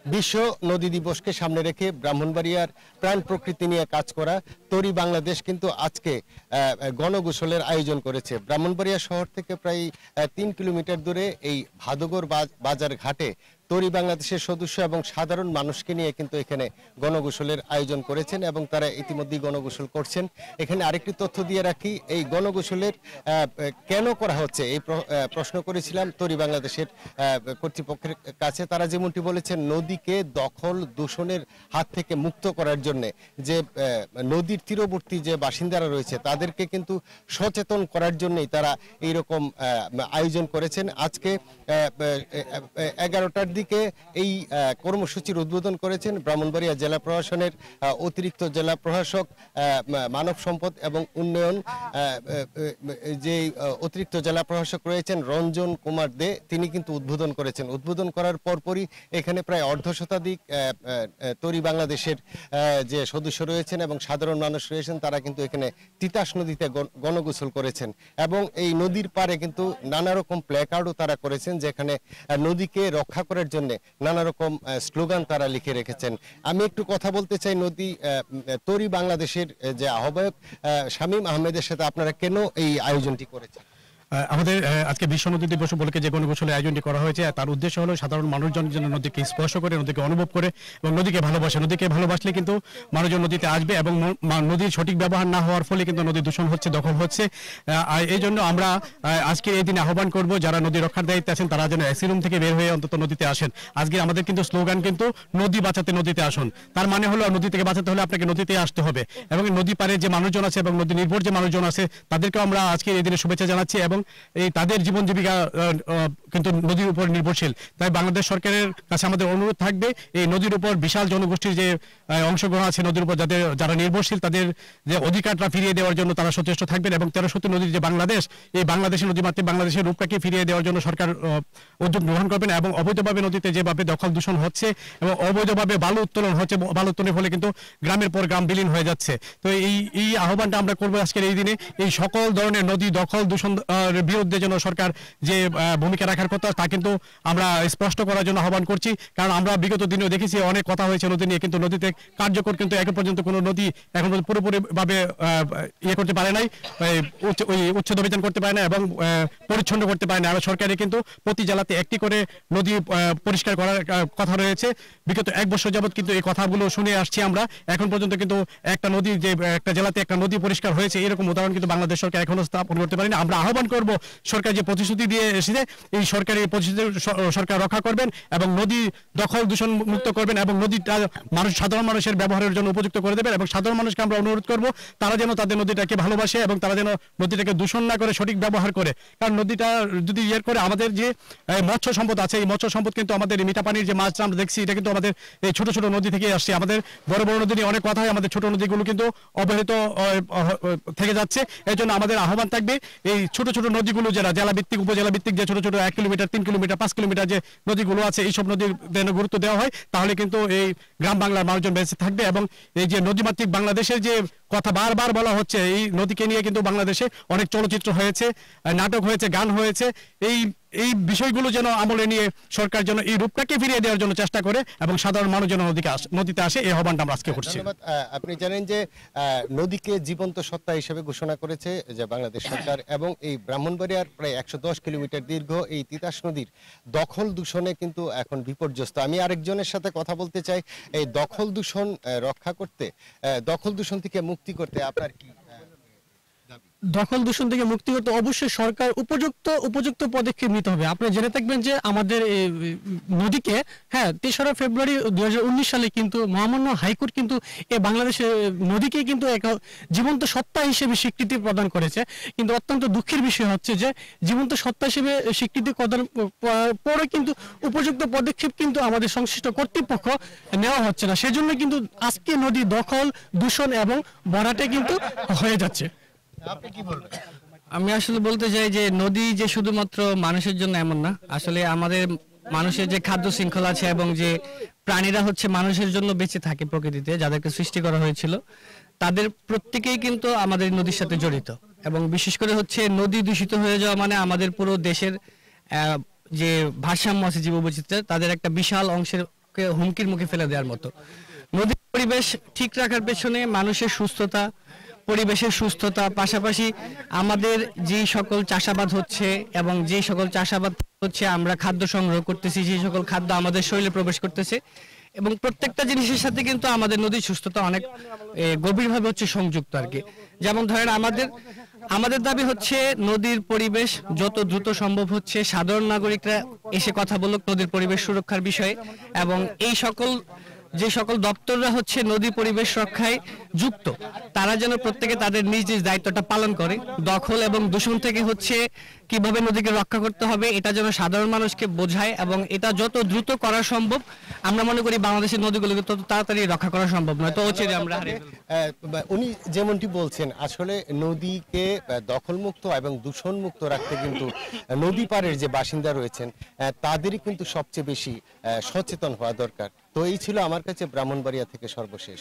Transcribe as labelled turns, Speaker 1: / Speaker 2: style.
Speaker 1: বিশ্ব নদী দিবসকে সামনে রেখে ব্রাহ্মণবাড়িয়ার প্রাণ প্রকৃতি নিয়ে কাজ করা তরি বাংলাদেশ কিন্তু আজকে গণগোসলের আয়োজন করেছে। ব্রাহ্মণবাড়িয়া শহর থেকে প্রায় ৩ কিলোমিটার দূরে এই ভাদগর বাজার ঘাটে তরি বাংলাদেশের সদস্য এবং সাধারণ মানুষকে নিয়ে কিন্তু এখানে গণগোসলের আয়োজন করেছেন এবং তারা ইতিমধ্যেই গণগোসল করছেন। এখানে আরেকটি তথ্য দিয়ে রাখি, এই গণগোসলের কেন করা হচ্ছে এই প্রশ্ন করেছিলাম তরি বাংলাদেশের কর্তৃপক্ষের কাছে। তারা যেমনটি বলেছেন, নদীকে দখল দূষণের হাত থেকে মুক্ত করার জন্য যে নদীর তীরবর্তী যে বাসিন্দারা রয়েছে তাদেরকে কিন্তু সচেতন করার জন্যই তারা এইরকম আয়োজন করেছেন। আজকে 11টার দিকে এই কর্মসূচির উদ্বোধন করেছেন ব্রাহ্মণবাড়িয়া জেলা প্রশাসনের অতিরিক্ত জেলা প্রশাসক মানব সম্পদ এবং উন্নয়ন যে অতিরিক্ত জেলা প্রশাসক রয়েছেন রঞ্জন কুমার দে, তিনি কিন্তু উদ্বোধন করেছেন। উদ্বোধন করার পরপরই এখানে প্রায় অর্ধশতাধিক তরি বাংলাদেশের যে সদস্য রয়েছেন এবং সাধারণ মানুষ রয়েছেন তারা কিন্তু এখানে তিতাস নদীতে গণগোসল করেছেন এবং এই নদীর পাড়ে কিন্তু নানা রকম প্ল্যাকার্ডও তারা করেছেন, যেখানে নদীকে রক্ষা করার জন্য নানা রকম স্লোগান তারা লিখে রেখেছেন। আমি একটু কথা বলতে চাই তরি বাংলাদেশের যে আহ্বায়ক শামীম আহমেদের সাথে, আপনারা কেন এই আয়োজনটি করেছেন?
Speaker 2: আমাদের আজকে বিশ্ব নদী দিবস উপলক্ষে যে গণগোসলের আয়োজনটি করা হয়েছে তার উদ্দেশ্য হলো সাধারণ মানুষজন যেন নদীকে স্পর্শ করে, নদীকে অনুভব করে এবং নদীকে ভালোবাসে। নদীকে ভালোবাসলে কিন্তু মানুষজন নদীতে আসবে এবং নদীর সঠিক ব্যবহার না হওয়ার ফলে কিন্তু নদী দূষণ হচ্ছে, দখল হচ্ছে। এই জন্য আমরা আজকে এই দিনে আহ্বান করব যারা নদী রক্ষার দায়িত্বে আছেন তারা যেন এসি রুম থেকে বের হয়ে অন্তত নদীতে আসেন। আজকে আমাদের কিন্তু স্লোগান কিন্তু নদী বাঁচাতে নদীতে আসুন। তার মানে হলো নদী থেকে বাঁচাতে হলে আপনাকে নদীতে আসতে হবে এবং নদী পাড়ে যে মানুষজন আছে এবং নদী নির্ভর যে মানুষজন আছে তাদেরকেও আমরা আজকে এই দিনে শুভেচ্ছা জানাচ্ছি এবং এই তাদের জীবন জীবিকা কিন্তু নদীর উপর নির্ভরশীল। তাই বাংলাদেশ সরকারের কাছে আমাদের অনুরোধ থাকবে এই নদীর উপর বিশাল জনগোষ্ঠীর যে অংশগ্রহণ আছে নদীর উপর যারা নির্ভরশীল তাদের যে অধিকারটা ফিরিয়ে দেওয়ার জন্য তারা সচেষ্ট থাকবেন এবং 1370 নদীর যে বাংলাদেশ, এই বাংলাদেশের নদীমাতৃক বাংলাদেশের রূপটাকে ফিরিয়ে দেওয়ার জন্য সরকার উদ্যোগ গ্রহণ করবেন এবং অবৈধভাবে নদীতে যেভাবে দখল দূষণ হচ্ছে এবং অবৈধভাবে বালু উত্তোলন হচ্ছে, বালু উত্তোলনের ফলে কিন্তু গ্রামের পর গ্রাম বিলীন হয়ে যাচ্ছে। তো এই আহ্বানটা আমরা করবো আজকের এই দিনে, এই সকল ধরনের নদী দখল দূষণ বিরুদ্ধে যেন সরকার যে ভূমিকা রাখার কথা তা কিন্তু আমরা স্পষ্ট করার জন্য আহ্বান করছি। কারণ আমরা বিগত দিনেও দেখেছি অনেক কথা হয়েছে নদী নিয়ে, কিন্তু নদীতে কার্যকর কিন্তু এখন পর্যন্ত কোনো নদী এখন পর্যন্ত পুরোপুরিভাবে করতে পারে নাই, উচ্ছেদ অভিযান করতে পারে না এবং পরিচ্ছন্ন করতে পারে না। আর সরকারে কিন্তু প্রতি জেলাতে একটি করে নদী পরিষ্কার করার কথা রয়েছে। বিগত 1 বছর যাবৎ কিন্তু এই কথাগুলো শুনে আসছি আমরা, এখন পর্যন্ত কিন্তু একটা নদী যে একটা জেলাতে একটা নদী পরিষ্কার হয়েছে এরকম উদাহরণ কিন্তু বাংলাদেশ সরকার এখনো স্থাপন করতে পারেনি। আমরা আহ্বান করব সরকার যে প্রতিশ্রুতি দিয়ে এসেছে এই সরকারি প্রতিশ্রুতি সরকার রক্ষা করবেন এবং নদী দখল দূষণ মুক্ত করবেন এবং নদীটা সাধারণ মানুষের ব্যবহারের জন্য উপযুক্ত করে দেবেন এবং সাধারণ মানুষকে আমরা অনুরোধ করব তারা যেন তাদের নদীটাকে ভালোবাসে এবং তারা যেন নদীটাকে দূষণ না করে সঠিক ব্যবহার করে। কারণ নদীটা যদি করে আমাদের যে মৎস্য সম্পদ আছে এই মৎস্য সম্পদ কিন্তু আমাদের মিঠা পানির যে মাছটা আমরা দেখছি এটা কিন্তু আমাদের এই ছোট ছোট নদী থেকে আসছে। আমাদের বড় বড় নদী নিয়ে অনেক কথা হয়, আমাদের ছোট নদীগুলো কিন্তু অবহেলিত থেকে যাচ্ছে। এই জন্য আমাদের আহ্বান থাকবে এই ছোট ছোট নদীগুলো যারা জেলা ভিত্তিক উপজেলা ভিত্তিক যে ছোট ছোট 1 কিলোমিটার 3 কিলোমিটার 5 কিলোমিটার যে নদীগুলো আছে এইসব নদীর গুরুত্ব দেওয়া হয়, তাহলে কিন্তু এই গ্রাম বাংলার মানুষজন বেঁচে থাকবে এবং এই যে নদীমাতৃক বাংলাদেশের যে কথা বারবার বলা হচ্ছে এই নদীকে নিয়ে কিন্তু বাংলাদেশে অনেক চলচ্চিত্র হয়েছে, নাটক হয়েছে, গান হয়েছে। এই বিষয়গুলো যেন আমলে নিয়ে সরকার যেন এই রূপটাকে ফিরিয়ে দেওয়ার জন্য চেষ্টা করে এবং সাধারণ মানুষ যেন নদীতে আসে এই আহ্বানটা আমরা আজকে করছি।
Speaker 1: আপনি জানেন যে নদীকে জীবন্ত সত্তা হিসেবে ঘোষণা করেছে যে বাংলাদেশ সরকার এবং এই ব্রাহ্মণবাড়িয়ার প্রায় 110 কিলোমিটার দীর্ঘ এই তিতাস নদীর দখল দূষণে কিন্তু এখন বিপর্যস্ত। আমি আরেকজনের সাথে কথা বলতে চাই, এই দখল দূষণ রক্ষা করতে, দখল দূষণ থেকে মুক্তি করতে আপনার কি?
Speaker 3: দখল দূষণ থেকে মুক্তি করতে অবশ্যই সরকার উপযুক্ত পদক্ষেপ নিতে হবে। আপনি জেনে থাকবেন যে আমাদের নদীকে 3রা ফেব্রুয়ারি 2019 সালে কিন্তু মহামান্য হাইকোর্ট কিন্তু এই বাংলাদেশের নদীকে কিন্তু এক জীবন্ত সত্তা হিসেবে স্বীকৃতি প্রদান করেছে। কিন্তু অত্যন্ত দুঃখের বিষয় হচ্ছে যে জীবন্ত সত্তা হিসেবে স্বীকৃতি প্রদান পরে কিন্তু উপযুক্ত পদক্ষেপ কিন্তু আমাদের সংশ্লিষ্ট কর্তৃপক্ষ নেওয়া হচ্ছে না। সেজন্য কিন্তু আজকে নদী দখল দূষণ এবং ভরাটে কিন্তু হয়ে যাচ্ছে।
Speaker 4: আমি আসলে বলতে চাই যে নদী যে শুধুমাত্র মানুষের জন্য এমন না, আসলে আমাদের মানুষের যে খাদ্য শৃঙ্খলা আছে এবং যে প্রাণীরা হচ্ছে মানুষের জন্য বেঁচে থাকে প্রকৃতিতে, যাদেরকে সৃষ্টি করা হয়েছিল তাদের প্রত্যেকেই কিন্তু আমাদের নদীর সাথে জড়িত এবং বিশেষ করে হচ্ছে নদী দূষিত হয়ে যাওয়া মানে আমাদের পুরো দেশের যে ভারসাম্য আছে জীববৈচিত্র্যের তাদের একটা বিশাল অংশের হুমকির মুখে ফেলে দেওয়ার মতো। নদীর পরিবেশ ঠিক রাখার পেছনে মানুষের সুস্থতা, পরিবেশের সুস্থতা, পাশাপাশি আমাদের যে সকল চাষাবাদ হচ্ছে এবং যে সকল চাষাবাদ হচ্ছে আমরা খাদ্য সংগ্রহ করতেছি, যে সকল খাদ্য আমাদের শরীরে প্রবেশ করতেছে, এবং প্রত্যেকটা জিনিসের সাথে কিন্তু আমাদের নদীর সুস্থতা অনেক গভীরভাবে হচ্ছে সংযুক্ত আর কি। যেমন ধরেন আমাদের দাবি হচ্ছে নদীর পরিবেশ যত দ্রুত সম্ভব হচ্ছে সাধারণ নাগরিকরা এসে কথা বলুক নদীর পরিবেশ সুরক্ষার বিষয়ে, এবং এই যে সকল দপ্তররা হচ্ছে নদী পরিবেশ রক্ষায় যুক্ত তারা যেন প্রত্যেকে তাদের নিজ নিজ দায়িত্বটা পালন করে। দখল এবং দূষণ থেকে হচ্ছে কিভাবে নদীকে রক্ষা করতে হবে এটা যেন সাধারণ মানুষকে বোঝায়, এবং এটা যত দ্রুত করা সম্ভব। আমরা মনে করি বাংলাদেশের নদীগুলোকে তত তাড়াতাড়ি রক্ষা করা সম্ভব নয়, তো অচিরে আমরা হারিয়ে ফেলব।
Speaker 1: উনি যেমনটি বলছেন, আসলে নদীকে দখলমুক্ত এবং দূষণমুক্ত রাখতে কিন্তু নদী পাড়ের যে বাসিন্দা রয়েছেন তাদেরই কিন্তু সবচেয়ে বেশি সচেতন হওয়া দরকার। তো এই ছিল আমার কাছে ব্রাহ্মণবাড়িয়া থেকে সর্বশেষ।